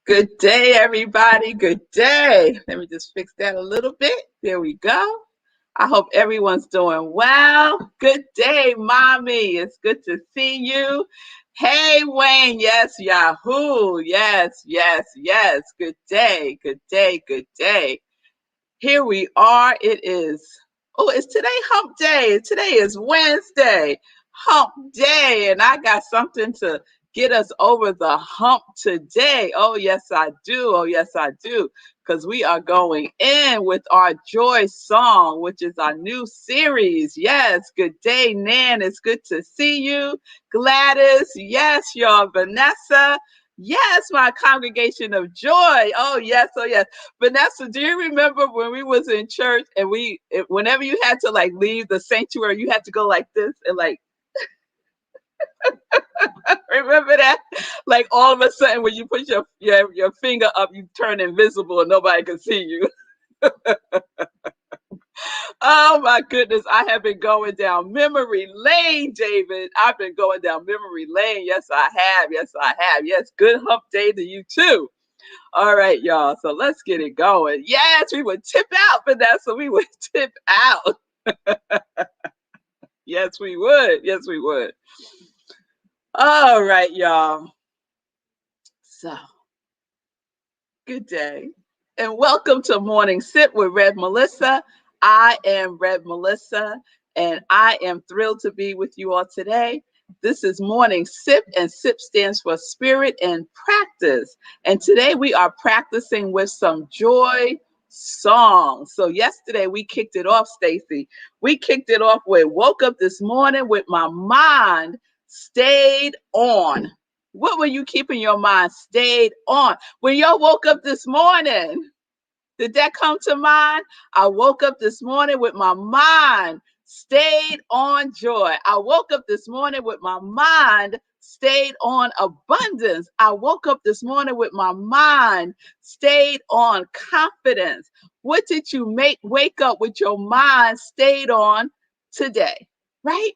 Good day, everybody. Good day. Let me just fix that a little bit. There we go. I hope everyone's doing well. Good day, mommy. It's good to see you. Hey, Wayne. Yes, Yahoo. Yes, yes, yes. Good day. Good day. Good day. Here we are. It's today hump day. Today is Wednesday, hump day. And I got something to get us over the hump today. Oh, yes, I do. Oh, yes, I do. Because we are going in with our joy song, which is our new series. Yes, good day, Nan. It's good to see you. Gladys. Yes, y'all. Vanessa. Yes, my congregation of joy. Oh, yes. Oh, yes. Vanessa, do you remember when we was in church and whenever you had to like leave the sanctuary, you had to go like this and like, remember that? Like all of a sudden when you put your finger up, you turn invisible and nobody can see you. Oh my goodness, I have been going down memory lane, David. I've been going down memory lane. Yes, I have. Yes, I have. Yes, good hump day to you too. All right, y'all. So let's get it going. Yes, we would tip out, Vanessa. We would tip out. Yes, we would. Yes, we would. All right, y'all. So, good day. And welcome to Morning Sip with Rev Melissa. I am Rev Melissa, and I am thrilled to be with you all today. This is Morning Sip, and SIP stands for Spirit and Practice. And today we are practicing with some joy songs. So yesterday we kicked it off, Stacy. We kicked it off with woke up this morning with my mind stayed on. What were you keeping your mind stayed on? When y'all woke up this morning, did that come to mind? I woke up this morning with my mind stayed on joy. I woke up this morning with my mind stayed on abundance. I woke up this morning with my mind stayed on confidence. What did you wake up with your mind stayed on today? Right?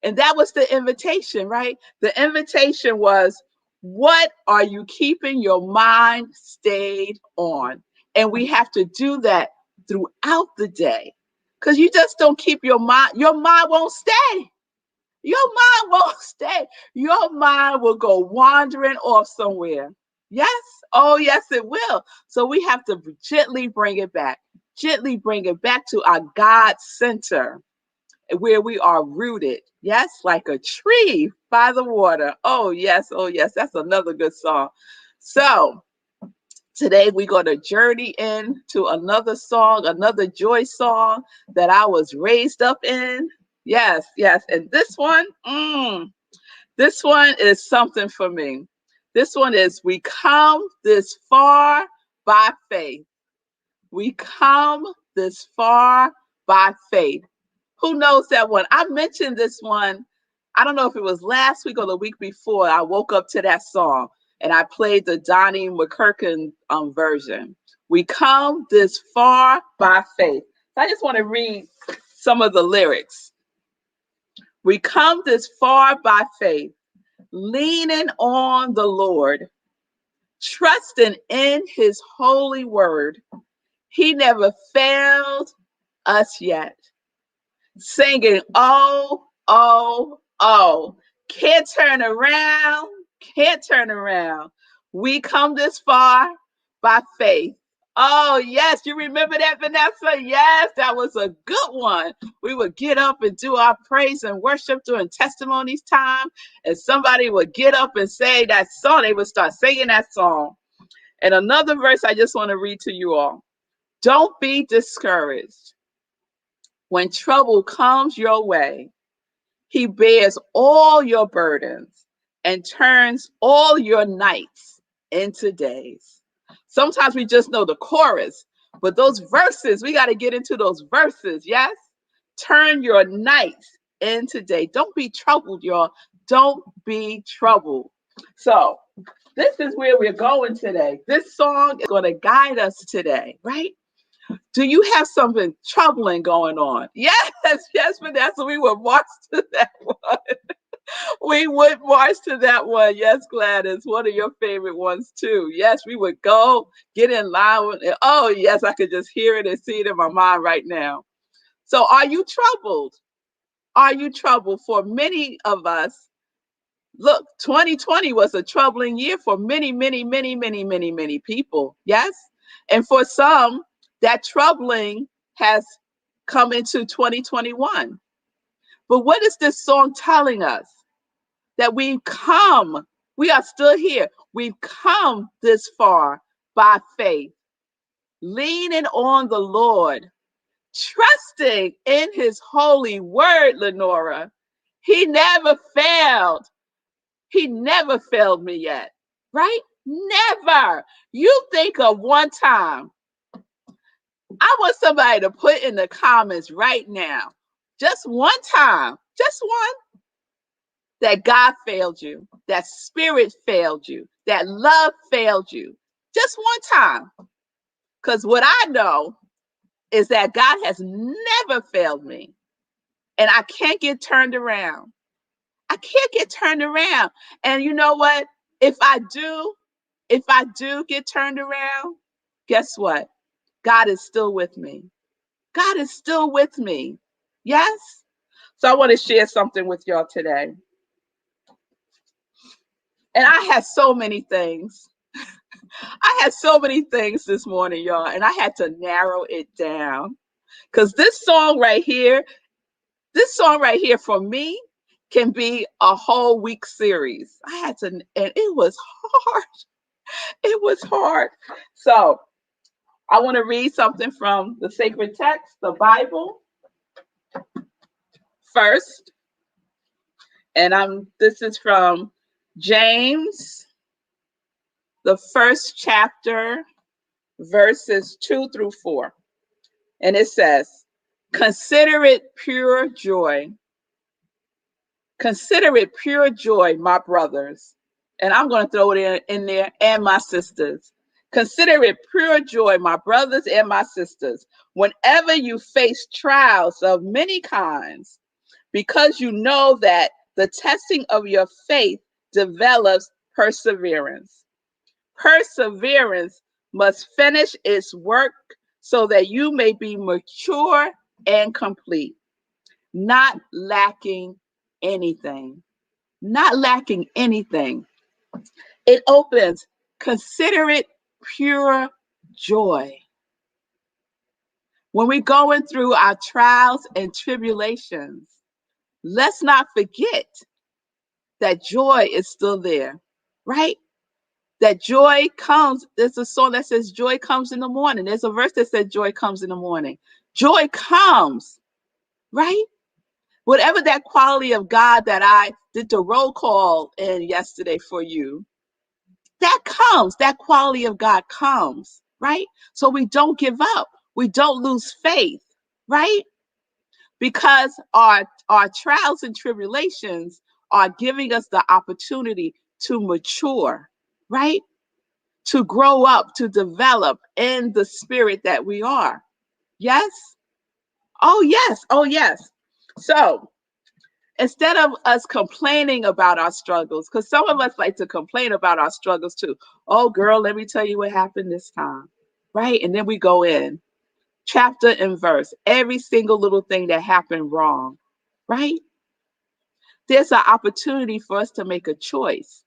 And that was the invitation, right? The invitation was, what are you keeping your mind stayed on? And we have to do that throughout the day because you just don't keep your mind won't stay. Your mind won't stay. Your mind will go wandering off somewhere. Yes? Oh, yes, it will. So we have to gently bring it back to our God center where we are rooted. Yes, like a tree by the water. Oh, yes. Oh, yes. That's another good song. So today we're going to journey into another song, another joy song that I was raised up in. Yes, yes. And this one is something for me. This one is we come this far by faith. We come this far by faith. Who knows that one? I mentioned this one. I don't know if it was last week or the week before. I woke up to that song and I played the Donnie McKirkin version. We come this far by faith. So I just want to read some of the lyrics. We come this far by faith, leaning on the Lord, trusting in his holy word. He never failed us yet. Singing, oh, oh, oh. Can't turn around, can't turn around. We come this far by faith. Oh, yes, you remember that, Vanessa? Yes, that was a good one. We would get up and do our praise and worship during testimonies time, and somebody would get up and say that song. They would start singing that song. And another verse I just want to read to you all. Don't be discouraged. When trouble comes your way, he bears all your burdens and turns all your nights into days. Sometimes we just know the chorus, but those verses, we got to get into those verses, yes? Turn your nights into day. Don't be troubled, y'all. Don't be troubled. So, this is where we're going today. This song is going to guide us today, right? Do you have something troubling going on? Yes, yes, Vanessa, we will march to that one. We would march to that one. Yes, Gladys. One of your favorite ones too. Yes, we would go get in line with it. Oh, yes, I could just hear it and see it in my mind right now. So are you troubled? Are you troubled? For many of us, look, 2020 was a troubling year for many, many, many, many, many, many people. Yes. And for some, that troubling has come into 2021. But what is this song telling us? That we are still here. We've come this far by faith, leaning on the Lord, trusting in his holy word, Lenora. He never failed. He never failed me yet, right? Never. You think of one time. I want somebody to put in the comments right now, just one time, just one, that God failed you, that spirit failed you, that love failed you. Just one time. Because what I know is that God has never failed me. And I can't get turned around. I can't get turned around. And you know what? If I do get turned around, guess what? God is still with me. God is still with me. Yes? So I want to share something with y'all today. And I had so many things. I had so many things this morning, y'all, and I had to narrow it down. Because this song right here for me can be a whole week series. I had to, and it was hard. It was hard. So I want to read something from the sacred text, the Bible, first. And this is from James, the first chapter, verses 2 through 4. And it says, consider it pure joy. Consider it pure joy, my brothers. And I'm going to throw it in there, and my sisters. Consider it pure joy, my brothers and my sisters, whenever you face trials of many kinds, because you know that the testing of your faith develops perseverance. Perseverance must finish its work so that you may be mature and complete, not lacking anything. Not lacking anything. It opens, consider it pure joy. When we're going through our trials and tribulations, let's not forget that joy is still there, right? That joy comes. There's a song that says joy comes in the morning. There's a verse that says joy comes in the morning. Joy comes, right? Whatever that quality of God that I did the roll call in yesterday for you, that quality of God comes, right? So we don't give up. We don't lose faith, right? Because our trials and tribulations are giving us the opportunity to mature, right? To grow up, to develop in the spirit that we are. Yes? Oh, yes. Oh, yes. So instead of us complaining about our struggles, because some of us like to complain about our struggles too. Oh, girl, let me tell you what happened this time, right? And then we go in chapter and verse, every single little thing that happened wrong, right? There's an opportunity for us to make a choice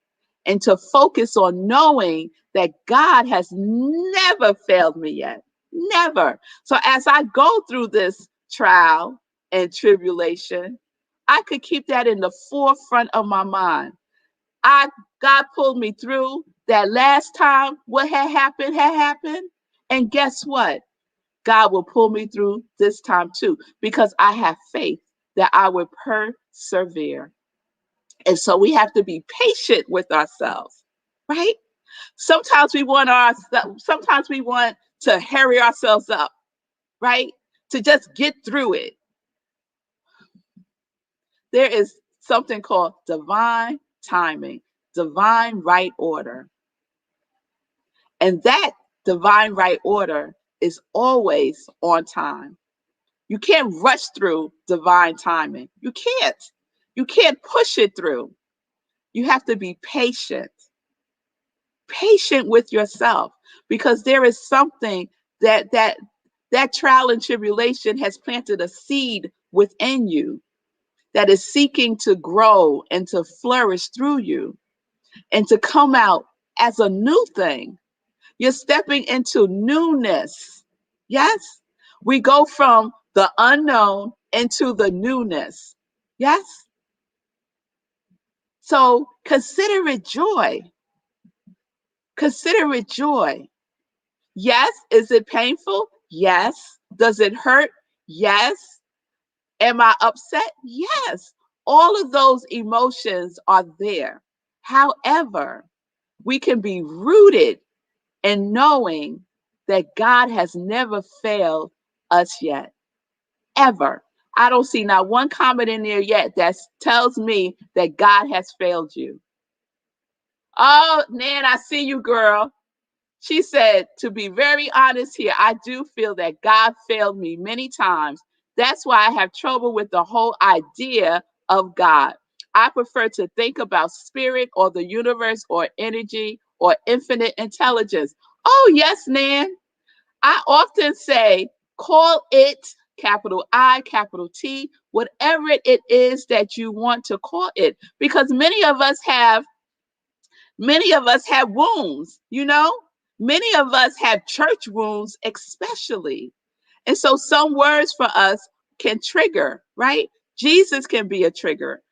and to focus on knowing that God has never failed me yet. Never. So as I go through this trial and tribulation, I could keep that in the forefront of my mind. God pulled me through that last time. What had happened. And guess what? God will pull me through this time too, because I have faith that I will persevere. And so we have to be patient with ourselves, right? Sometimes we want to hurry ourselves up, right? To just get through it. There is something called divine timing, divine right order. And that divine right order is always on time. You can't rush through divine timing. You can't. You can't push it through. You have to be patient with yourself, because there is something that trial and tribulation has planted a seed within you that is seeking to grow and to flourish through you and to come out as a new thing. You're stepping into newness. Yes? We go from the unknown into the newness. Yes? So consider it joy. Consider it joy. Yes. Is it painful? Yes. Does it hurt? Yes. Am I upset? Yes. All of those emotions are there. However, we can be rooted in knowing that God has never failed us yet, ever. I don't see not one comment in there yet that tells me that God has failed you. Oh, Nan, I see you, girl. She said, to be very honest here, I do feel that God failed me many times. That's why I have trouble with the whole idea of God. I prefer to think about spirit or the universe or energy or infinite intelligence. Oh, yes, Nan. I often say, call it capital I, capital T, whatever it is that you want to call it, because many of us have wounds, many of us have church wounds, especially. And so some words for us can trigger, right? Jesus can be a trigger.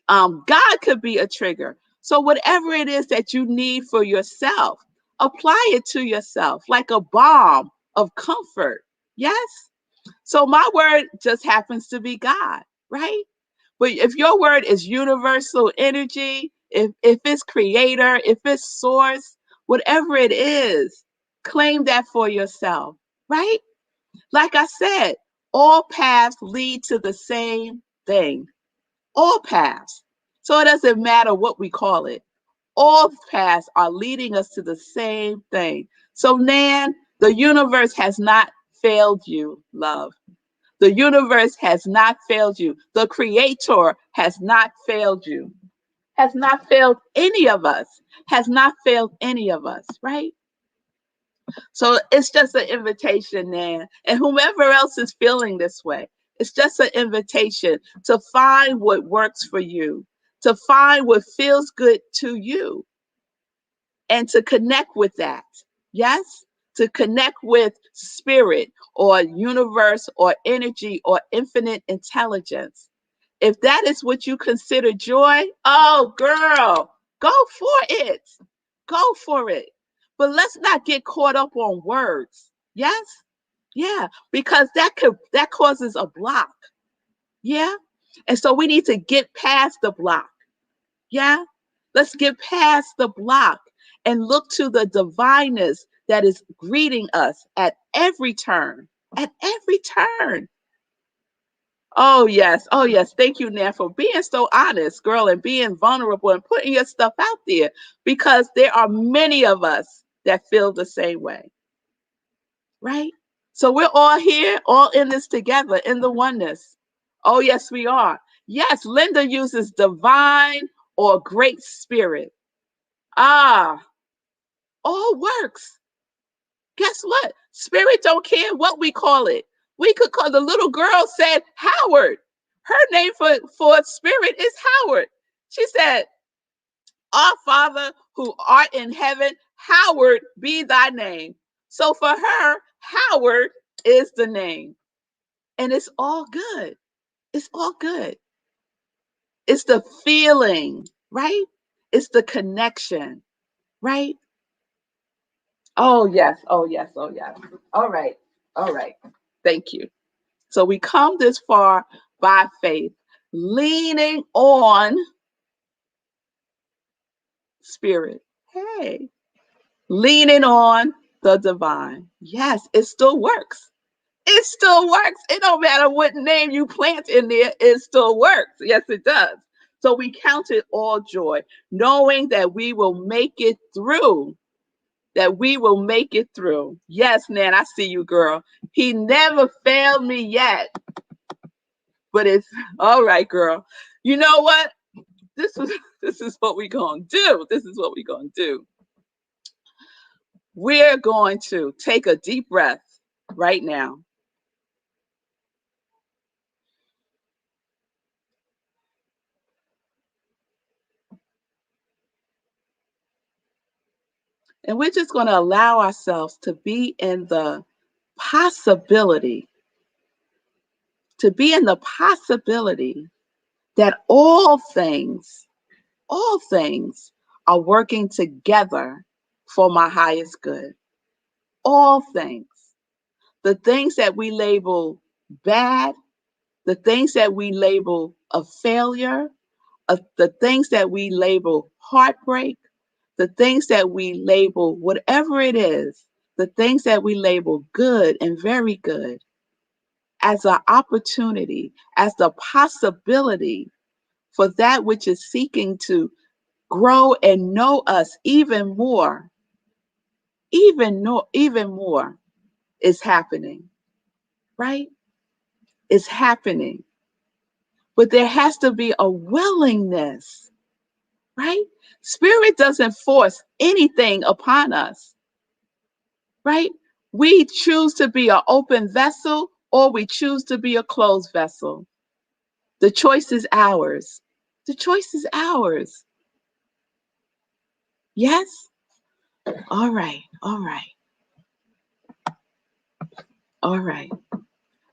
God could be a trigger. So whatever it is that you need for yourself, apply it to yourself like a balm of comfort. Yes. So my word just happens to be God, right? But if your word is universal energy, if it's creator, if it's source, whatever it is, claim that for yourself, right? Like I said, all paths lead to the same thing. All paths. So it doesn't matter what we call it. All paths are leading us to the same thing. So, Nan, the universe has not failed you, love. The universe has not failed you. The creator has not failed you, has not failed any of us, has not failed any of us, right? So it's just an invitation, Nan. And whomever else is feeling this way, it's just an invitation to find what works for you, to find what feels good to you, and to connect with that. Yes? To connect with spirit or universe or energy or infinite intelligence. If that is what you consider joy, oh, girl, go for it. Go for it. But let's not get caught up on words. Yes? Yeah, because that causes a block. Yeah? And so we need to get past the block. Yeah? Let's get past the block and look to the divineness that is greeting us at every turn. At every turn. Oh, yes. Oh, yes. Thank you, Nan, for being so honest, girl, and being vulnerable and putting your stuff out there, because there are many of us that feel the same way, right? So we're all here, all in this together, in the oneness. Oh, yes, we are. Yes, Linda uses divine or great spirit. Ah, all works. Guess what? Spirit don't care what we call it. We could call, the little girl said Howard. Her name for spirit is Howard. She said, our Father who art in heaven, Howard be thy name. So for her, Howard is the name. And it's all good. It's all good. It's the feeling, right? It's the connection, right? Oh, yes. Oh, yes. Oh, yes. All right. All right. Thank you. So we come this far by faith, leaning on spirit. Hey, leaning on the divine. Yes, it still works. It still works. It don't matter what name you plant in there, it still works. Yes, it does. So we count it all joy, knowing that we will make it through. That we will make it through. Yes, Nan, I see you, girl. He never failed me yet. But it's all right, girl. You know what? This is what we're going to do. This is what we're going to do. We're going to take a deep breath right now. And we're just going to allow ourselves to be in the possibility, that all things are working together for my highest good. All things. The things that we label bad, the things that we label a failure, the things that we label heartbreak, the things that we label whatever it is, the things that we label good and very good, as an opportunity, as the possibility for that which is seeking to grow and know us even more, even more is happening, right? It's happening. But there has to be a willingness, right? Spirit doesn't force anything upon us, right? We choose to be an open vessel or we choose to be a closed vessel. The choice is ours. The choice is ours. Yes? All right. All right. All right.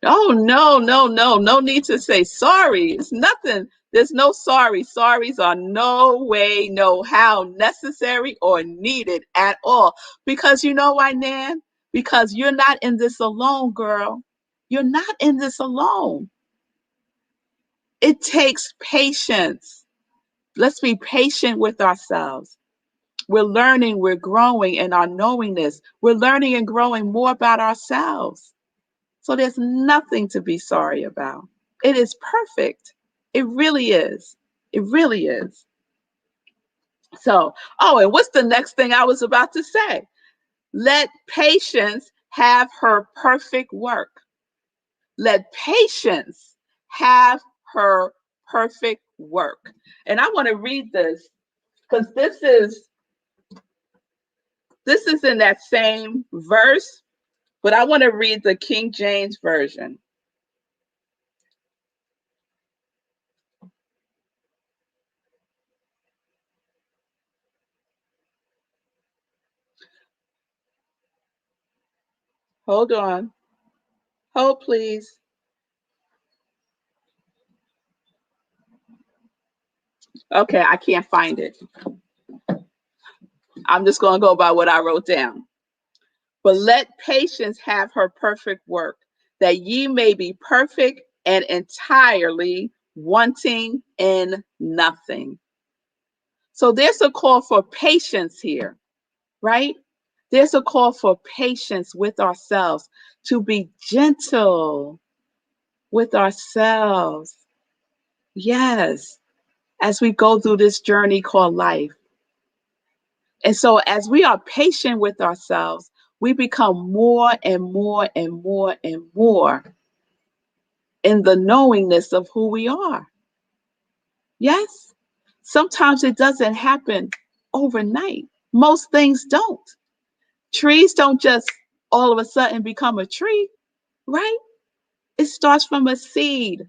Oh, no, no, no. No need to say sorry. It's nothing. There's no sorry. Sorries are no way, no how necessary or needed at all. Because you know why, Nan? Because you're not in this alone, girl. You're not in this alone. It takes patience. Let's be patient with ourselves. We're learning, we're growing in our knowingness. We're learning and growing more about ourselves. So there's nothing to be sorry about. It is perfect. It really is. It really is. So, oh, and what's the next thing I was about to say? Let patience have her perfect work. Let patience have her perfect work. And I want to read this because this is in that same verse, but I want to read the King James Version. Hold on. Hold, please. Okay, I can't find it. I'm just going to go by what I wrote down. But let patience have her perfect work, that ye may be perfect and entirely wanting in nothing. So there's a call for patience here, right? There's a call for patience with ourselves, to be gentle with ourselves. Yes, as we go through this journey called life. And so as we are patient with ourselves, we become more and more and more and more in the knowingness of who we are. Yes? Sometimes it doesn't happen overnight. Most things don't. Trees don't just all of a sudden become a tree, right? It starts from a seed.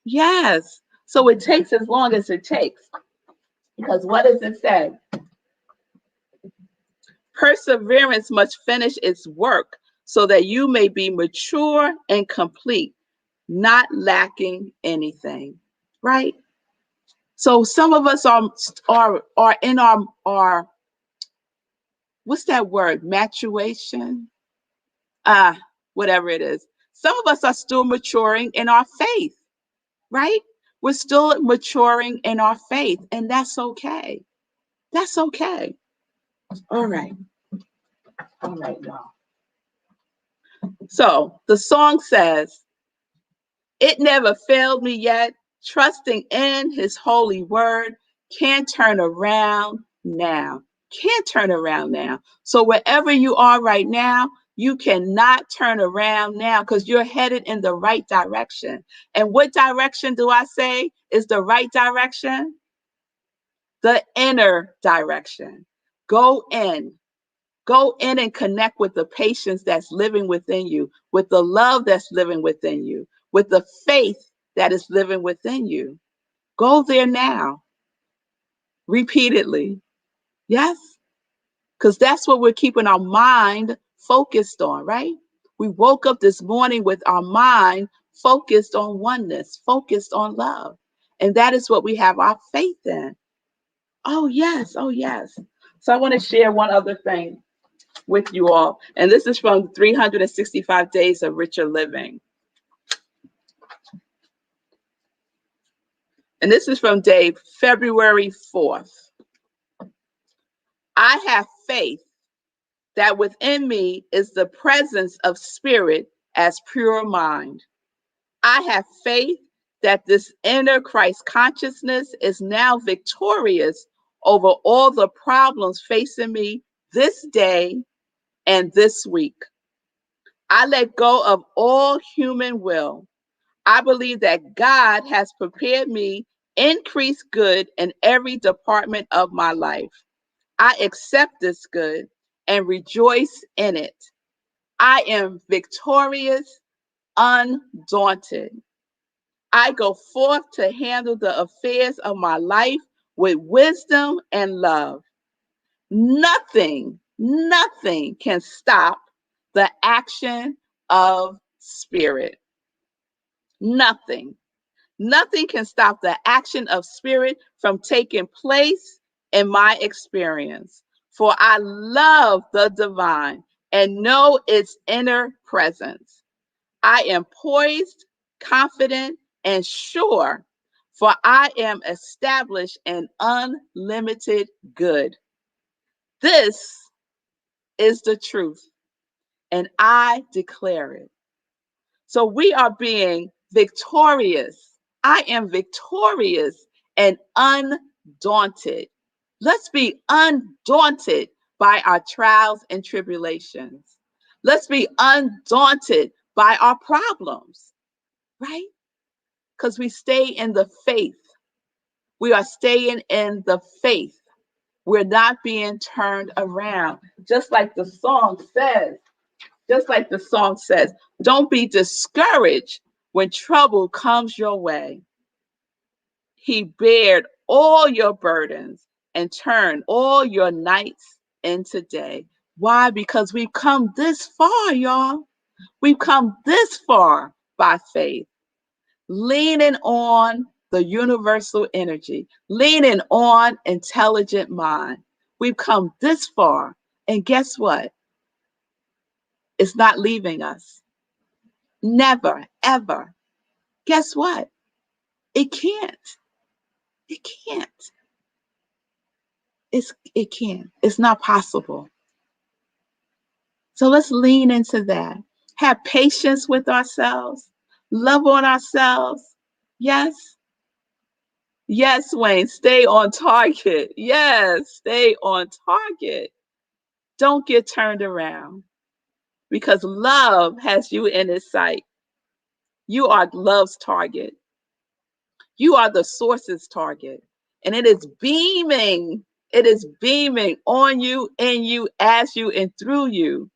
Yes. So it takes as long as it takes. Because what does it say? Perseverance must finish its work so that you may be mature and complete, not lacking anything. Right? So some of us are in our what's that word? Maturation? Whatever it is. Some of us are still maturing in our faith, right? We're still maturing in our faith, and that's okay. That's okay. All right. All right, y'all. So the song says, it never failed me yet. Trusting in his holy word, can't turn around now. Can't turn around now. So wherever you are right now, You cannot turn around now because you're headed in the right direction. And what direction do I say is the right direction? The inner direction. Go in. Go in and connect with the patience that's living within you, with the love that's living within you, with the faith that is living within you. Go there now, repeatedly. Yes? Because that's what we're keeping our mind focused on, right? We woke up this morning with our mind focused on oneness, focused on love. And that is what we have our faith in. Oh, yes. Oh, yes. So I want to share one other thing with you all. And this is from 365 Days of Richer Living. And this is from day February 4th. I have faith that within me is the presence of spirit as pure mind. I have faith that this inner Christ consciousness is now victorious over all the problems facing me this day and this week. I let go of all human will. I believe that God has prepared me increased good in every department of my life. I accept this good and rejoice in it. I am victorious, undaunted. I go forth to handle the affairs of my life with wisdom and love. Nothing can stop the action of spirit. Nothing. Nothing can stop the action of spirit from taking place in my experience. For I love the divine and know its inner presence. I am poised, confident, and sure, for I am established in unlimited good. This is the truth, and I declare it. So we are being victorious. I am victorious and undaunted. Let's be undaunted by our trials and tribulations. Let's be undaunted by our problems, right? Because we stay in the faith. We are staying in the faith. We're not being turned around. Just like the song says, don't be discouraged when trouble comes your way. He bared all your burdens and turned all your nights into day. Why? Because we've come this far, y'all. We've come this far by faith, leaning on the universal energy, leaning on intelligent mind. We've come this far. And guess what? It's not leaving us. Never, ever. Guess what? It can't. It can't. It can't. It's not possible. So let's lean into that. Have patience with ourselves. Love on ourselves. Yes. Yes, Wayne. Stay on target. Yes, stay on target. Don't get turned around because love has you in its sight. You are love's target. You are the source's target. And it is beaming. It is beaming on you, in you, as you, and through you.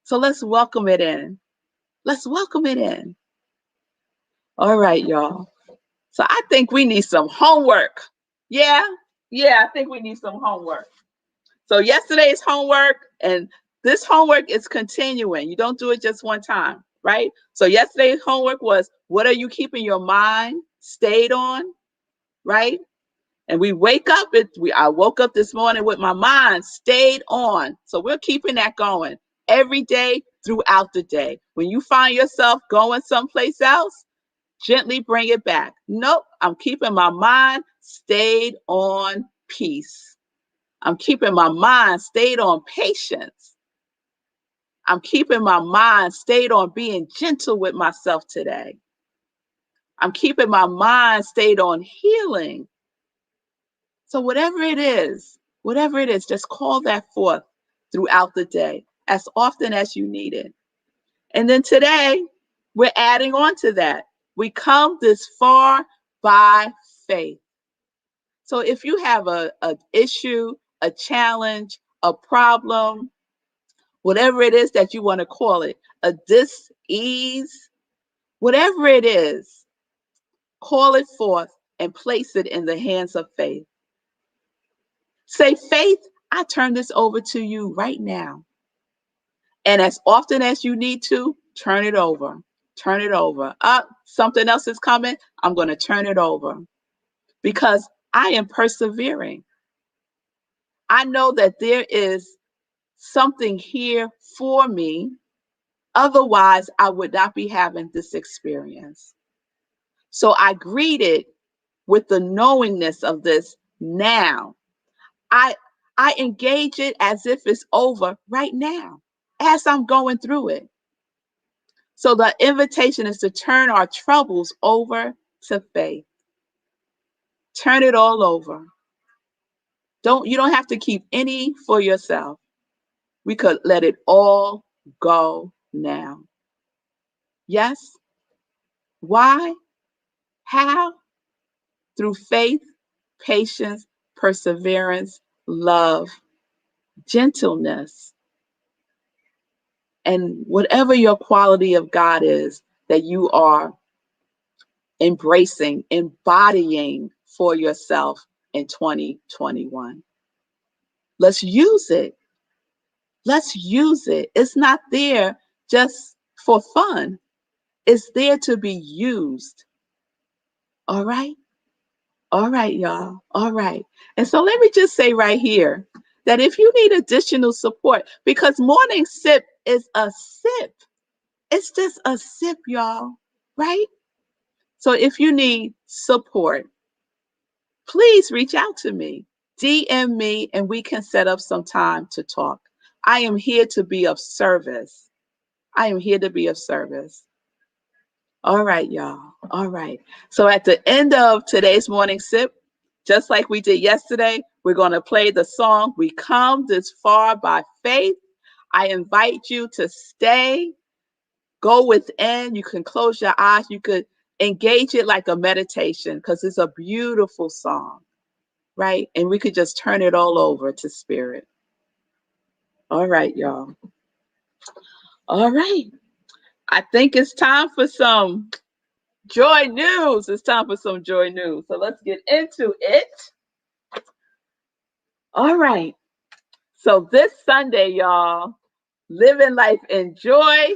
So let's welcome it in. Let's welcome it in. All right, y'all. So I think we need some homework. Yeah, I think we need some homework. So yesterday's homework and this homework is continuing. You don't do it just one time, right? So yesterday's homework was, what are you keeping your mind stayed on, right? And we wake up, I woke up this morning with my mind stayed on. So we're keeping that going every day throughout the day. When you find yourself going someplace else, gently bring it back. Nope, I'm keeping my mind stayed on peace. I'm keeping my mind stayed on patience. I'm keeping my mind stayed on being gentle with myself today. I'm keeping my mind stayed on healing. So whatever it is, just call that forth throughout the day. as often as you need it. And then today, we're adding on to that. We come this far by faith. So if you have an issue, a challenge, a problem, whatever it is that you want to call it, a dis-ease, whatever it is, call it forth and place it in the hands of faith. Say, faith, I turn this over to you right now. And as often as you need to, turn it over. Turn it over. Something else is coming. I'm going to turn it over because I am persevering. I know that there is something here for me. Otherwise, I would not be having this experience. So I greet it with the knowingness of this now. I engage it as if it's over right now as I'm going through it. So the invitation is to turn our troubles over to faith. Turn it all over. You don't have to keep any for yourself. We could let it all go now. Yes? Why? How? Through faith, patience, perseverance, love, gentleness, and whatever your quality of God is that you are embracing, embodying for yourself in 2021. Let's use it. Let's use it. It's not there just for fun. It's there to be used. All right? All right, y'all. All right. And so let me just say right here that if you need additional support, because morning sip is a sip. It's just a sip, y'all. Right? So if you need support, please reach out to me. DM me and we can set up some time to talk. I am here to be of service. I am here to be of service. All right, y'all. All right. So at the end of today's morning sip, just like we did yesterday, we're going to play the song, We Come This Far by Faith. I invite you to stay, go within. You can close your eyes. You could engage it like a meditation because it's a beautiful song, right? And we could just turn it all over to spirit. All right, y'all. All right. I think it's time for some joy news. It's time for some joy news. So let's get into it. All right. So this Sunday, y'all, living life in joy.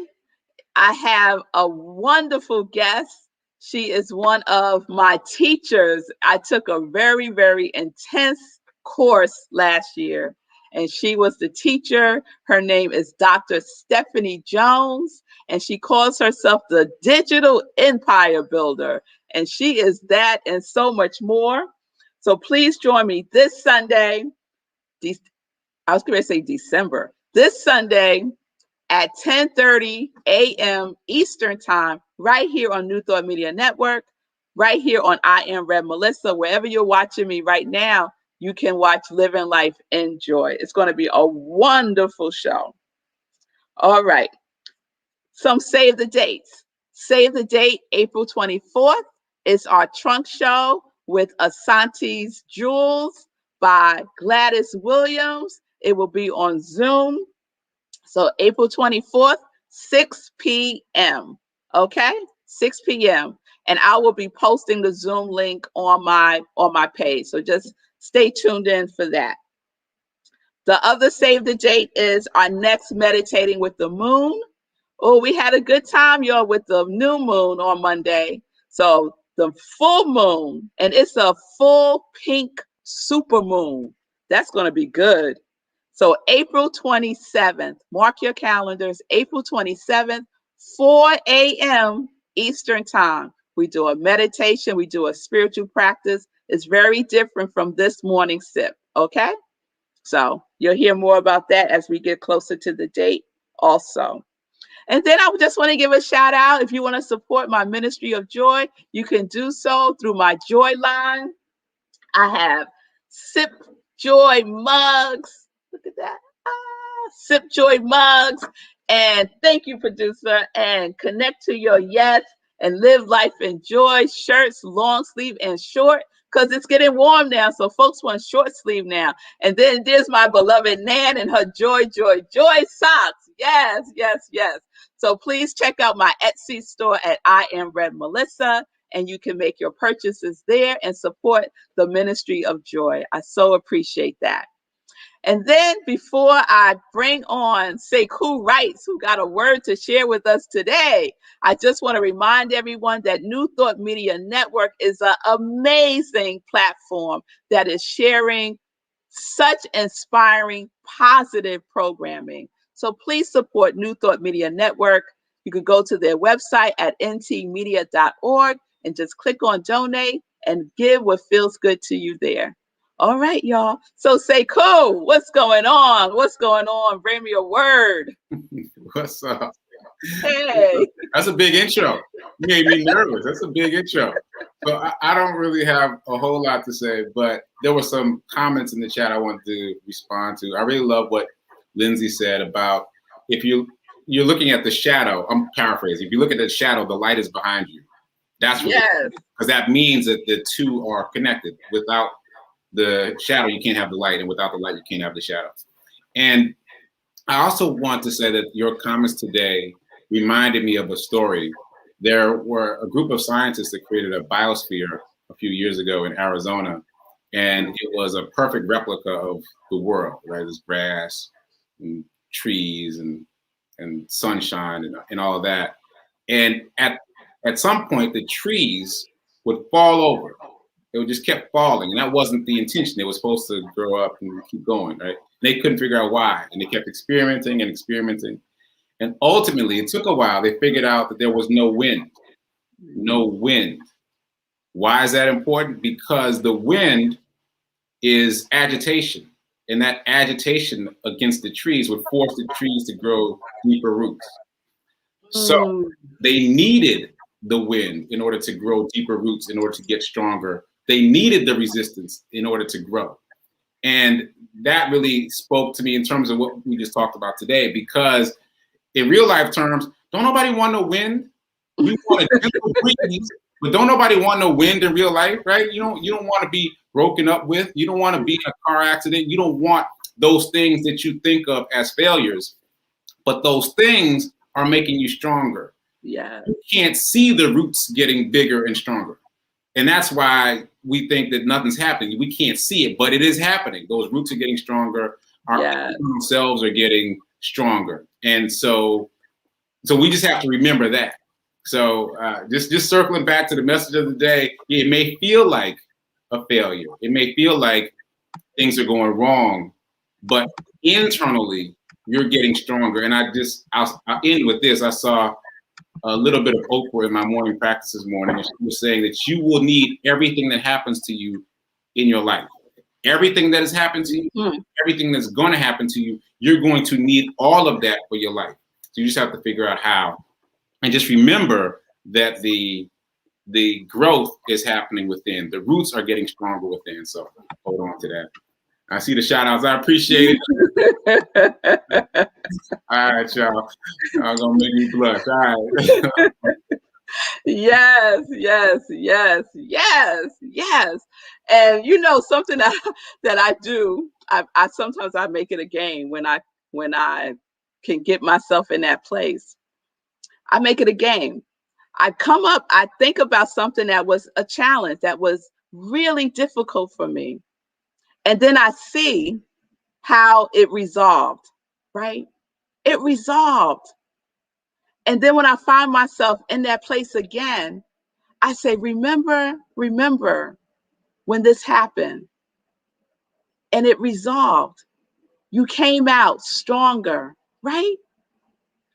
I have a wonderful guest. She is one of my teachers. I took a very, very intense course last year, and she was the teacher. Her name is Dr. Stephanie Jones, and she calls herself the Digital Empire Builder. And she is that and so much more. So please join me this Sunday. I was going to say December. This Sunday at 10:30 a.m. Eastern Time, right here on New Thought Media Network, right here on I Am Melissa. Wherever you're watching me right now, you can watch Living Life in Joy. It's going to be a wonderful show. All right. Some save the dates. Save the date, April 24th. It's our trunk show with Asante's Jewels by Gladys Williams. It will be on Zoom. So April 24th, 6 p.m. Okay? 6 p.m. And I will be posting the Zoom link on my page. So just stay tuned in for that. The other save the date is our next Meditating with the Moon. Oh, we had a good time, y'all, with the new moon on Monday. So the full moon, and it's a full pink super moon. That's going to be good. So April 27th, mark your calendars, April 27th, 4 a.m. Eastern Time. We do a meditation, we do a spiritual practice. It's very different from this morning sip, okay? So you'll hear more about that as we get closer to the date also. And then I just want to give a shout out. If you want to support my ministry of joy, you can do so through my joy line. I have Sip Joy mugs. Look at that. Sip Joy mugs. And thank you, producer. And connect to your yes and live life in joy. Shirts, long sleeve and short, because it's getting warm now. So folks want short sleeve now. And then there's my beloved Nan and her joy, joy, joy socks. Yes, yes, yes. So please check out my Etsy store at iamrevmelissa, and you can make your purchases there and support the ministry of joy. I so appreciate that. And then before I bring on Sekou Wrights, who got a word to share with us today, I just want to remind everyone that New Thought Media Network is an amazing platform that is sharing such inspiring, positive programming. So please support New Thought Media Network. You could go to their website at ntmedia.org and just click on donate and give what feels good to you there. All right, y'all. So Sekou, what's going on? What's going on? Bring me a word. What's up? Hey. That's a big intro. You made me nervous. That's a big intro. So I don't really have a whole lot to say, but there were some comments in the chat I wanted to respond to. I really love what Lindsay said about if you're looking at the shadow. I'm paraphrasing. If you look at the shadow, the light is behind you. That's really, because that means that the two are connected. Without the shadow, you can't have the light, and without the light, you can't have the shadow. And I also want to say that your comments today reminded me of a story. There were a group of scientists that created a biosphere a few years ago in Arizona, and it was a perfect replica of the world, right? There's grass and trees and sunshine and all of that. And at some point, the trees would fall over. It would just kept falling, and that wasn't the intention. They were supposed to grow up and keep going, right? They couldn't figure out why, and they kept experimenting and experimenting. And ultimately, it took a while. They figured out that there was no wind. No wind. Why is that important? Because the wind is agitation, and that agitation against the trees would force the trees to grow deeper roots. So they needed the wind in order to grow deeper roots, in order to get stronger. They needed the resistance in order to grow. And that really spoke to me in terms of what we just talked about today, because in real life terms, don't nobody want no wind. We want a gentle breeze, but don't nobody want no wind in real life, right? You don't want to be broken up with. You don't want to be in a car accident. You don't want those things that you think of as failures, but those things are making you stronger. Yeah. You can't see the roots getting bigger and stronger. And that's why we think that nothing's happening. We can't see it, but it is happening. Those roots are getting stronger. Our cells are getting stronger. And so we just have to remember that. So just circling back to the message of the day, it may feel like a failure. It may feel like things are going wrong, but internally you're getting stronger. And I'll end with this. I saw a little bit of Oprah in my morning practice this morning, and she was saying that you will need everything that happens to you in your life. Everything that has happened to you, everything that's going to happen to you, you're going to need all of that for your life. So you just have to figure out how. And just remember that the growth is happening within. The roots are getting stronger within. So hold on to that. I see the shout outs. I appreciate it. All right, y'all. I'm going to make me blush. All right. Yes, yes, yes, yes, yes. And you know something that I do, I sometimes I make it a game when I can get myself in that place. I make it a game. I think about something that was a challenge, that was really difficult for me. And then I see how it resolved, right? It resolved. And then when I find myself in that place again, I say, remember when this happened and it resolved. You came out stronger, right?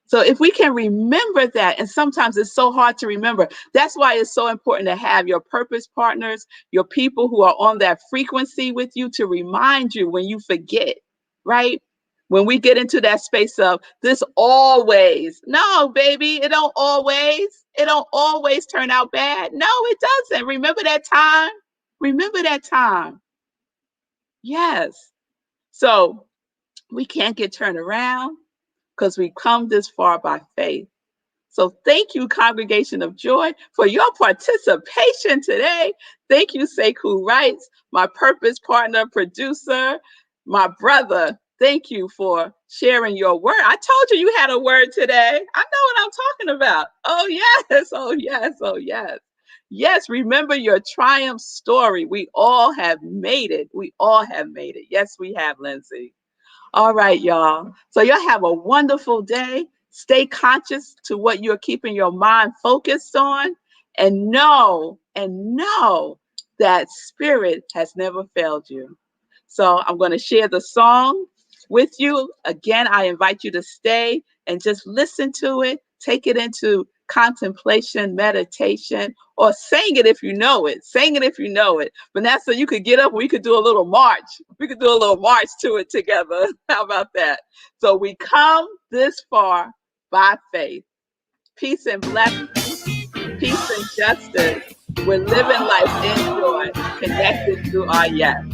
So if we can remember that, and sometimes it's so hard to remember, that's why it's so important to have your purpose partners, your people who are on that frequency with you to remind you when you forget, right? When we get into that space of this always, no, baby, it don't always turn out bad. No, it doesn't. Remember that time? Remember that time. Yes. So We can't get turned around because we come this far by faith. So thank you, Congregation of Joy, for your participation today. Thank you, Sekou Wrights, my purpose partner, producer, my brother. Thank you for sharing your word. I told you had a word today. I know what I'm talking about. Oh, yes. Oh, yes. Oh, yes. Yes, remember your triumph story. We all have made it. We all have made it. Yes, we have, Lindsay. All right, y'all. So y'all have a wonderful day. Stay conscious to what you're keeping your mind focused on, and know that spirit has never failed you. So I'm going to share the song with you. Again, I invite you to stay and just listen to it, take it into contemplation, meditation, or sing it if you know it. Sing it if you know it. Vanessa, you could get up. We could do a little march. We could do a little march to it together. How about that? So we come this far by faith. Peace and blessings, peace and justice. We're living life in joy, connected through our yes.